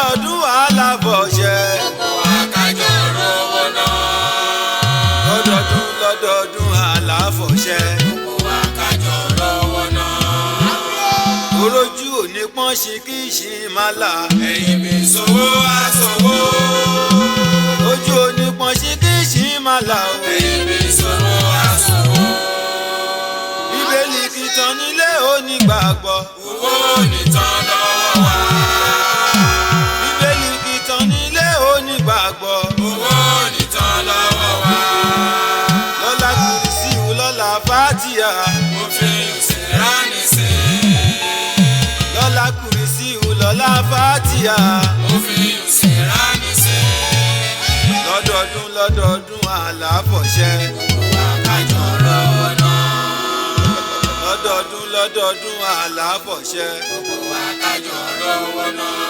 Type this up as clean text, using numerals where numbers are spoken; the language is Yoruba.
lọ́dọọdún aláfọ̀ṣẹ. gbogbo wa kájọ rówó náà. lọ́dọọdún aláfọ̀ṣẹ. gbogbo wa kájọ rówó náà. orójú òní pọ́n ṣe kí ṣì máa là. ẹ̀yin mi sowó aṣòwò. ojú òní pọ́n ṣe kí ṣì máa là o. ẹ̀yin mi sowó aṣòwò. bíbélì kìtàn nílé onígbàgbọ́. owó nìtàn lọ́wọ́ wa. bíbélì kìtàn nílé onígbàgbọ́. owó nìtàn lọ́wọ́ wa. lọ́lá kùrìsíù lọ́lá fàtíà. mo fi ìsìnránì sí. lọ́lá kùrìsíù lọ́lá fàtíà. mo fi ìsìnránì sí. lọ́dọọdún aláfọ̀ṣẹ. gbogbo wa kájọ rówó náà. lọ́dọọdún aláfọ̀ṣẹ. gbogbo wa kájọ rówó náà.